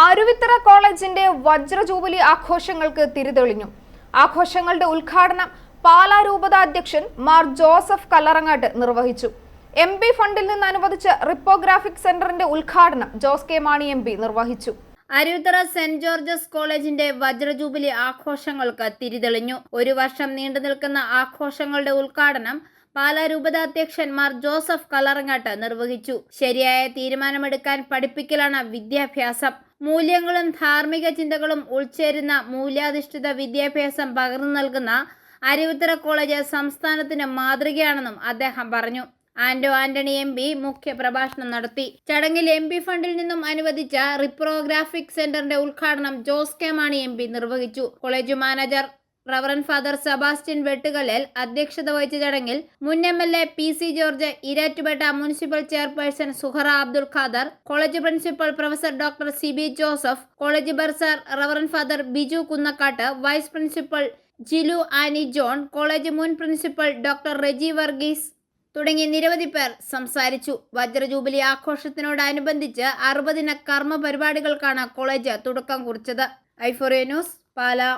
അരുവിത്തറ കോളേജിന്റെ വജ്ര ജൂബിലി ആഘോഷങ്ങൾക്ക് തിരിതെളിഞ്ഞു. ആഘോഷങ്ങളുടെ ഉദ്ഘാടനം പാലാ രൂപത അധ്യക്ഷൻ മാർ ജോസഫ് കല്ലറങ്ങാട്ട് നിർവഹിച്ചു. MP ഫണ്ടിൽ നിന്ന് അനുവദിച്ച റിപ്പോഗ്രാഫിക് സെന്ററിന്റെ ഉദ്ഘാടനം ജോസ് കെ മാണി MP നിർവഹിച്ചു. അരുവിത്തറ സെന്റ് ജോർജസ് കോളേജിന്റെ വജ്ര ജൂബിലി ആഘോഷങ്ങൾക്ക് തിരിതെളിഞ്ഞു. ഒരു വർഷം നീണ്ടു നിൽക്കുന്ന ആഘോഷങ്ങളുടെ ഉദ്ഘാടനം പാലാ രൂപത അധ്യക്ഷൻ മാർ ജോസഫ് കല്ലറങ്ങാട്ട് നിർവഹിച്ചു. ശരിയായ തീരുമാനമെടുക്കാൻ പഠിപ്പിക്കലാണ് വിദ്യാഭ്യാസം. മൂല്യങ്ങളും ധാർമ്മിക ചിന്തകളും ഉൾച്ചേരുന്ന മൂല്യാധിഷ്ഠിത വിദ്യാഭ്യാസം പകർന്നു നൽകുന്ന അരുവിത്തറ കോളേജ് സംസ്ഥാനത്തിന് മാതൃകയാണെന്നും അദ്ദേഹം പറഞ്ഞു. ആന്റണി MP മുഖ്യ പ്രഭാഷണം നടത്തി. ചടങ്ങിൽ MP ഫണ്ടിൽ നിന്നും അനുവദിച്ച റിപ്പോഗ്രാഫിക് സെന്ററിന്റെ ഉദ്ഘാടനം ജോസ് കെ മാണി MP നിർവഹിച്ചു. College manager reverend father Sebastian Vettukallil അധ്യക്ഷത വഹിച്ച ചടങ്ങിൽ മുൻ MLA PC George, Erattupetta municipal chairperson Suhara Abdul Khader, college principal professor doctor CB Joseph, college bursar reverend father Biju Kunnakkattu, vice principal Jilu Annie John, college മുൻ പ്രിൻസിപ്പൽ ഡോക്ടർ റെജി വർഗീസ് തുടങ്ങി നിരവധി പേർ സംസാരിച്ചു. വജ്ര ജൂബിലി ആഘോഷത്തിനോടനുബന്ധിച്ച് 60 കർമ്മ പരിപാടികൾക്കാണ് കോളേജ് തുടക്കം കുറിച്ചത്. ഐഫോറിയ ന്യൂസ്, പാലാ.